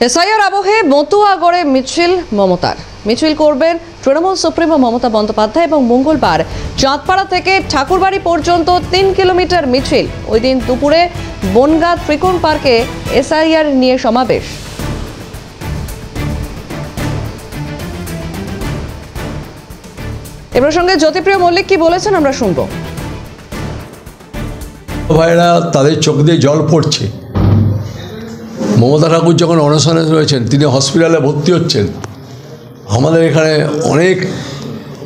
SIR আবহে মতুয়াগড়ে মিছিল মমতার। মিছিল করবেন তৃণমূল সুপ্রিমো মমতা বন্দ্যোপাধ্যায় এবং মঙ্গলবার চাঁদপাড়া থেকে ঠাকুরবাড়ি পর্যন্ত ৩ কিলোমিটার মিছিল। ওই দিন দুপুরে বনগাঁ ত্রিকোণ পার্কে এসআইআর নিয়ে সমাবেশ। এ প্রসঙ্গে জ্যোতিপ্রিয় মল্লিক কি বলেছেন আমরা শুনবো। ভাইরা তাদের চোখ দিয়ে জল পড়ছে। মমতা ঠাকুর যখন অনশনে রয়েছেন, তিনি হসপিটালে ভর্তি হচ্ছেন। আমাদের এখানে অনেক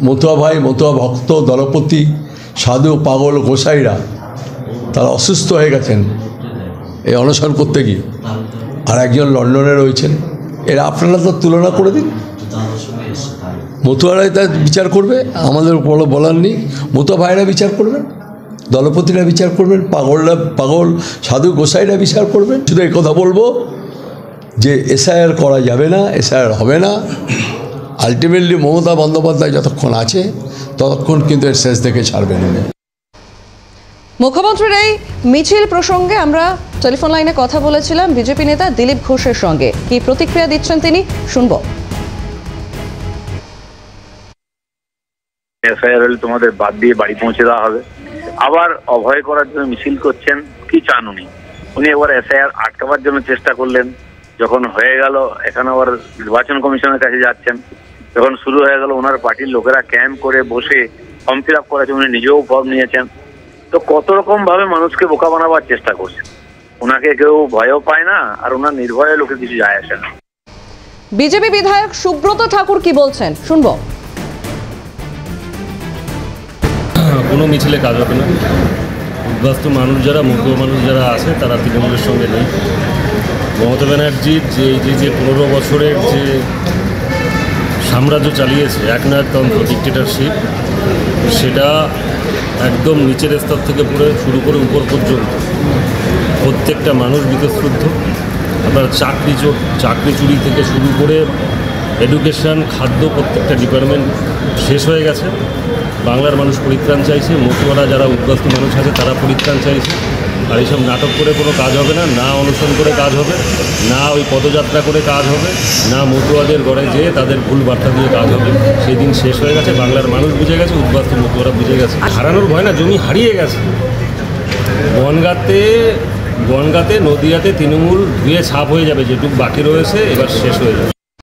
মতুয়া ভাই, মতুয়া ভক্ত, দলপতি, সাধু, পাগল, গোসাইরা তারা অসুস্থ হয়ে গেছেন এই অনশন করতে গিয়ে। আর একজন লন্ডনে রয়েছেন। এরা আপনারা তো তুলনা করে দিন। মতুয়ারাই তার বিচার করবে, আমাদের বলার নেই। মতুয়া ভাইরা বিচার করবেন, দলপতিরা বিচার করবেন, পাগল সাধু গোসাইরা বিচার করবেন। শুধু এই কথা বলবো যে এসআইআর করা যাবে না, এসআইআর হবে না। আলটিমেটলি মমতা বন্দ্যোপাধ্যায় যতক্ষণ আছে ততক্ষণ কিন্তু এর শেষ দেখে ছাড়বেন না। মুখ্যমন্ত্রীর এই মিছিল প্রসঙ্গে আমরা টেলিফোন লাইনে কথা বলেছিলাম বিজেপি নেতা দিলীপ ঘোষের সঙ্গে। কি প্রতিক্রিয়া দিচ্ছেন তিনি, শুনবো। এসআইআর হলে তোমাদের বাদ দিয়ে বাড়ি পৌঁছে দেওয়া হবে। আবার অভয় করার জন্য মিছিল করছেন, কি চান উনি? উনি এবার এসআইআর আটকাবার জন্য চেষ্টা করলেন। যখন হয়ে গেল, এখন আবার নির্বাচন কমিশনের কাছে যাচ্ছেন। যখন শুরু হয়ে গেল, ওনার পার্টির লোকেরা ক্যাম্প করে বসে ফর্ম ফিল আপ করেছে, উনি নিজেও ফর্ম নিয়েছেন। তো কত রকম ভাবে মানুষকে বোকা বানাবার চেষ্টা করছেন। ওনাকে কেউ ভয়ও পায় না, আর ওনার নির্ভয়ে লোকে কিছু যায় আসে না। বিজেপি বিধায়ক সুব্রত ঠাকুর কি বলছেন, শুনবো। কোনো মিছিলে কাজ হবে না। উদ্বাস্তু মানুষ যারা, মতুয়া মানুষ যারা আছে, তারা তৃণমূলের সঙ্গে নেই। মমতা ব্যানার্জির যে 15 বছরের যে সাম্রাজ্য চালিয়েছে, একনায়কতন্ত্র, ডিক্টেটরশিপ, সেটা একদম নিচের স্তর থেকে পুরো শুরু করে উপর পর্যন্ত প্রত্যেকটা মানুষ বিতশ্রুদ্ধ। আপনার চাকরি চুরি থেকে শুরু করে এডুকেশন, খাদ্য, প্রত্যেকটা ডিপার্টমেন্ট শেষ হয়ে গেছে। বাংলার মানুষ পরিত্রাণ চাইছে। মতুয়ারা যারা উদ্বাস্তু মানুষ আছে তারা পরিত্রাণ চাইছে। আর এইসব নাটক করে কোনো কাজ হবে না, না অনুসরণ করে কাজ হবে, না ওই পদযাত্রা করে কাজ হবে, না মতুয়াদের ঘরে যেয়ে তাদের ভুল বার্তা দিয়ে কাজ হবে। সেই দিন শেষ হয়ে গেছে। বাংলার মানুষ বুঝে গেছে, উদ্বাস্তু মতুয়ারা বুঝে গেছে। হারানোর ভয় না, জমি হারিয়ে গেছে। বনগাঁতে, নদিয়াতে তৃণমূল ধুয়ে ছাপ হয়ে যাবে। যেটুকু বাকি রয়েছে এবার শেষ হয়ে যাবে।